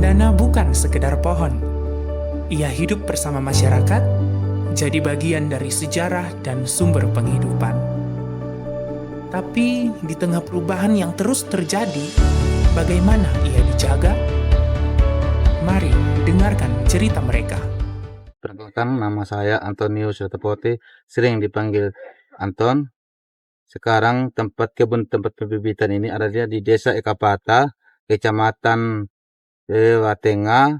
Cendana bukan sekedar pohon. Ia hidup bersama masyarakat, jadi bagian dari sejarah dan sumber penghidupan. Tapi di tengah perubahan yang terus terjadi, bagaimana ia dijaga? Mari dengarkan cerita mereka. Perkenalkan, nama saya Antonius Yotapoti, sering dipanggil Anton. Sekarang tempat pembibitan ini ada di Desa Ekapata, Kecamatan Jawa Tengah.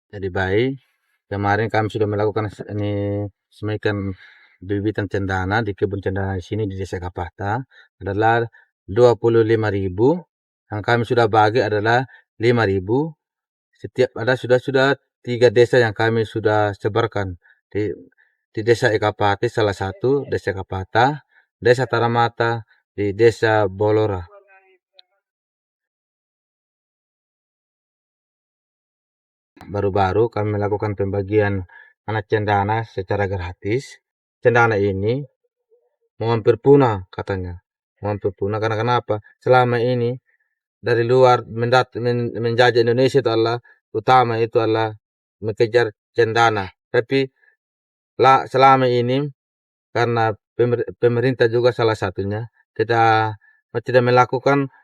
Jadi baik, kemarin kami sudah melakukan semacam bibitan cendana di kebun cendana di sini di Desa Ekapata adalah 25.000. Yang kami sudah bagi adalah 5.000. Setiap ada sudah 3 desa yang kami sudah sebarkan di Desa Ekapati, salah satu Desa Ekapata, Desa Taramata, di Desa Bolora. Baru-baru kami melakukan pembagian anak cendana secara gratis. Cendana ini mau hampir punah katanya. Mau hampir punah karena kenapa? Selama ini dari luar menjajah Indonesia itu adalah utama itu adalah mengejar cendana. Tapi selama ini karena pemerintah juga salah satunya tidak melakukan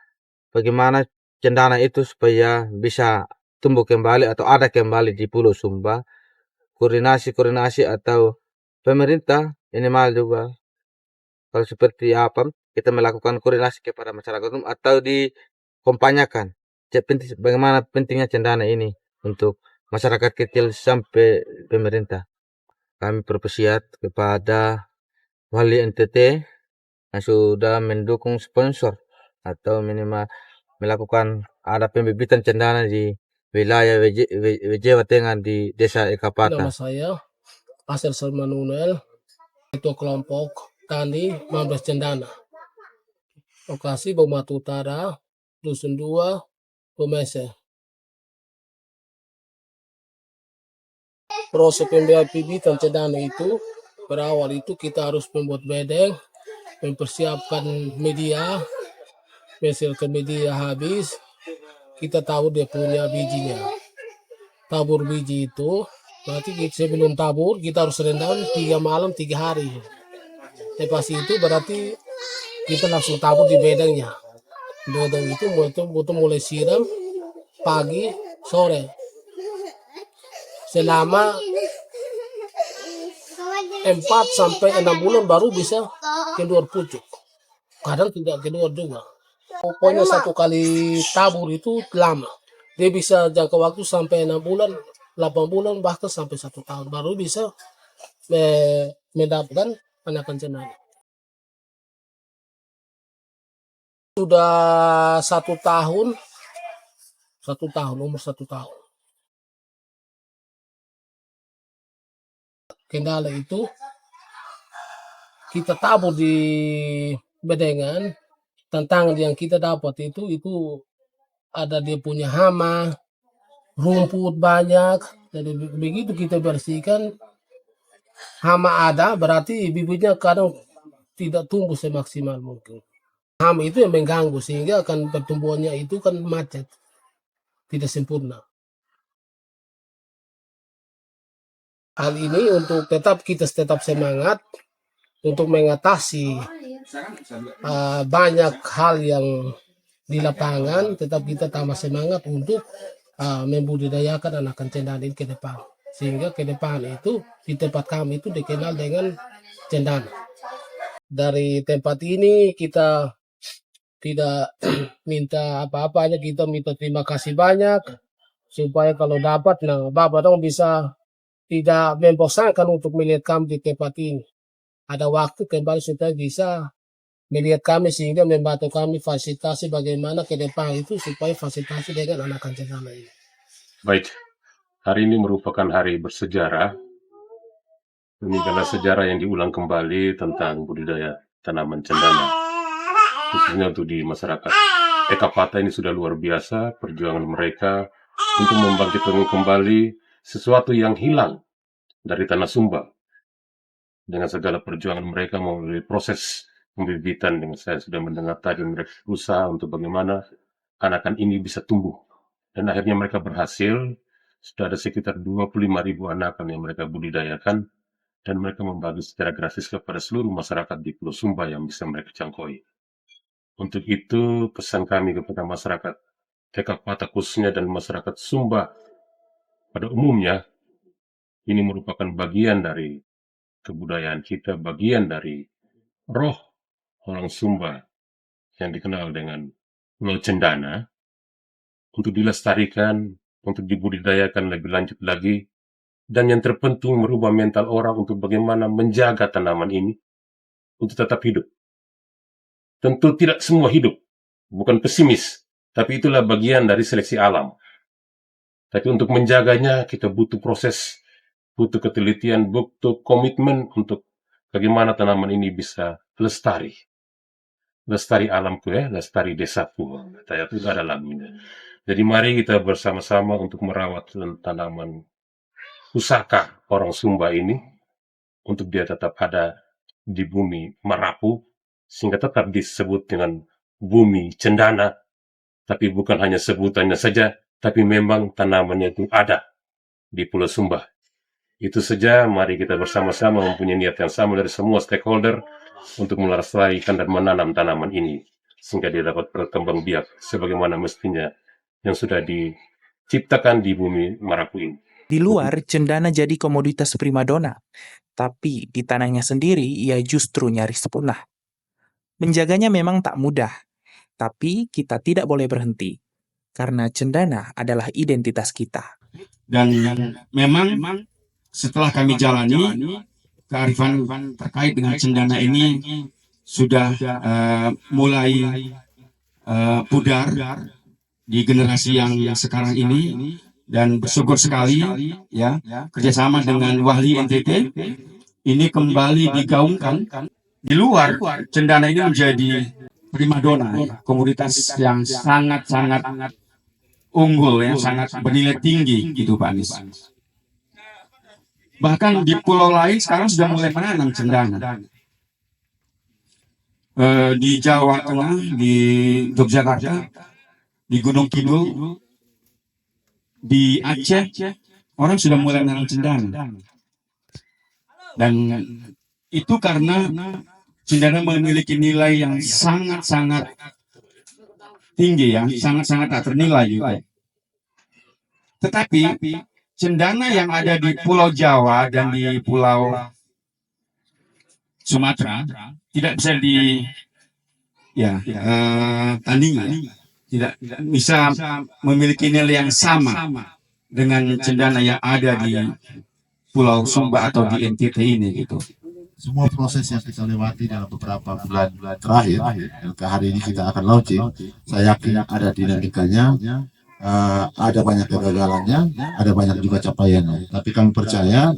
bagaimana cendana itu supaya bisa tumbuh kembali atau ada kembali di Pulau Sumba. Koordinasi atau pemerintah ini mal juga kalau seperti apa kita melakukan koordinasi kepada masyarakat umum atau dikompanyakan bagaimana pentingnya cendana ini untuk masyarakat kecil sampai pemerintah. Kami berpesiat kepada wali NTT yang sudah mendukung sponsor atau minimal melakukan ada pembibitan cendana di wilayah Jawa Tengah di Desa Ekapata. Nama saya Asel Salmanuel, Ketua Kelompok Tani 15 Cendana. Lokasi Bomatu Utara, Dusun 2, Bomese. Proses pembibitan cendana itu berawal itu kita harus membuat bedeng, mempersiapkan media, misalkan media habis, kita tahu dia punya bijinya. Tabur biji itu, berarti sebelum tabur kita harus rendam 3 malam 3 hari. Lepas itu berarti kita langsung tabur di bedengnya. Bedeng itu mulai siram pagi, sore. Selama 4-6 bulan baru bisa keluar pucuk. Kadang tidak keluar juga. Pokoknya 1 kali tabur itu lama. Dia bisa jangka waktu sampai 6 bulan, 8 bulan, bahkan sampai 1 tahun. Baru bisa mendapatkan anakan cendana. Sudah 1 tahun, umur 1 tahun. Kendala itu kita tabur di bedengan, tantangan yang kita dapat itu ada dia punya hama, rumput banyak. Jadi begitu kita bersihkan, hama ada berarti bibitnya kadang tidak tumbuh semaksimal mungkin. Hama itu yang mengganggu sehingga akan pertumbuhannya itu kan macet, tidak sempurna. Hal ini untuk kita tetap semangat untuk mengatasi banyak hal yang di lapangan, tetap kita tambah semangat untuk membudidayakan anakan cendana ini ke depan. Sehingga ke depan itu di tempat kami itu dikenal dengan cendana. Dari tempat ini kita tidak minta apa-apanya, kita minta terima kasih banyak supaya kalau dapat Bapak dong bisa tidak membosankan untuk melihat kami di tempat ini. Ada waktu kembali supaya bisa melihat kami sehingga membantu kami fasilitasi bagaimana ke depan itu supaya fasilitasi dengan anakan cendana ini. Baik, hari ini merupakan hari bersejarah. Ini adalah sejarah yang diulang kembali tentang budidaya tanaman cendana, khususnya untuk di masyarakat Ekapata. Ini sudah luar biasa perjuangan mereka untuk membangkitkan kembali sesuatu yang hilang dari tanah Sumba. Dengan segala perjuangan mereka melalui proses pembibitan, dengan saya sudah mendengar tadi mereka berusaha untuk bagaimana anakan ini bisa tumbuh. Dan akhirnya mereka berhasil, sudah ada sekitar 25.000 anakan yang mereka budidayakan, dan mereka membagi secara gratis kepada seluruh masyarakat di Pulau Sumba yang bisa mereka jangkoi. Untuk itu, pesan kami kepada masyarakat Tekak Pata khususnya dan masyarakat Sumba pada umumnya, ini merupakan bagian dari kebudayaan kita, bagian dari roh orang Sumba yang dikenal dengan Pulau Cendana, untuk dilestarikan, untuk dibudidayakan lebih lanjut lagi, dan yang terpenting merubah mental orang untuk bagaimana menjaga tanaman ini untuk tetap hidup. Tentu tidak semua hidup, bukan pesimis, tapi itulah bagian dari seleksi alam. Tapi untuk menjaganya kita butuh proses, butuh ketelitian, butuh komitmen untuk bagaimana tanaman ini bisa lestari. Lestari alamku ya, lestari desaku. Kata itu ada lagunya. Jadi mari kita bersama-sama untuk merawat tanaman pusaka orang Sumba ini, untuk dia tetap ada di bumi Marapu, sehingga tetap disebut dengan bumi Cendana. Tapi bukan hanya sebutannya saja, tapi memang tanamannya itu ada di Pulau Sumba. Itu saja, mari kita bersama-sama mempunyai niat yang sama dari semua stakeholder untuk melestarikan dan menanam tanaman ini, sehingga dia dapat berkembang biak sebagaimana mestinya yang sudah diciptakan di bumi Marapu ini. Di luar, cendana jadi komoditas primadona, tapi di tanahnya sendiri ia justru nyaris punah. Menjaganya memang tak mudah, tapi kita tidak boleh berhenti, karena cendana adalah identitas kita. Dan memang setelah kami jalani, kearifan terkait dengan cendana ini sudah mulai pudar di generasi yang sekarang ini, dan bersyukur sekali ya, kerjasama dengan Wahli NTT ini kembali digaungkan. Di luar, cendana ini menjadi primadona, komoditas yang sangat-sangat unggul ya, sangat bernilai tinggi gitu Pak Anies. Bahkan di pulau lain sekarang sudah mulai menanam cendana. Di Jawa Tengah, di Yogyakarta, di Gunung Kidul, di Aceh, orang sudah mulai menanam cendana. Dan itu karena cendana memiliki nilai yang sangat-sangat tinggi ya, sangat-sangat tak ternilai juga. Tetapi cendana yang ada di Pulau Jawa dan di Pulau Sumatera tidak bisa tandingi, tidak bisa memiliki nilai yang sama dengan cendana yang ada di Pulau Sumba atau di NTT ini gitu. Semua proses yang kita lewati dalam beberapa bulan terakhir, dan ke hari ini kita akan launching, saya yakin ada dinamikanya, ada banyak kegagalannya, ada banyak juga capaiannya. Tapi kami percaya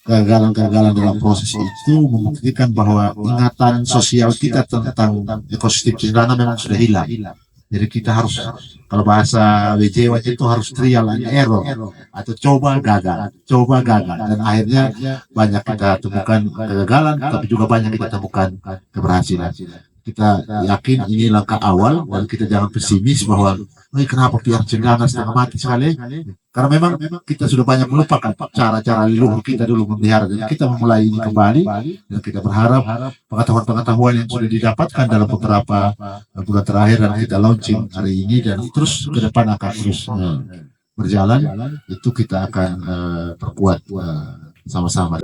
kegagalan-kegagalan dalam proses itu membuktikan bahwa ingatan sosial kita tentang ekosistem cendana memang sudah hilang. Jadi kita harus, kalau bahasa WJW itu harus trial and error, atau coba gagal, dan akhirnya banyak kita temukan kegagalan, tapi juga banyak kita temukan keberhasilan. Kita yakin ini langkah awal, dan kita jangan pesimis bahwa kenapa pihak cendana setengah mati sekali, karena memang kita sudah banyak melupakan cara-cara leluhur kita dulu memelihara, dan kita memulai ini kembali, dan kita berharap pengetahuan-pengetahuan yang sudah didapatkan dalam beberapa bulan terakhir dan kita launching hari ini dan terus ke depan akan terus berjalan, itu kita akan perkuat sama-sama.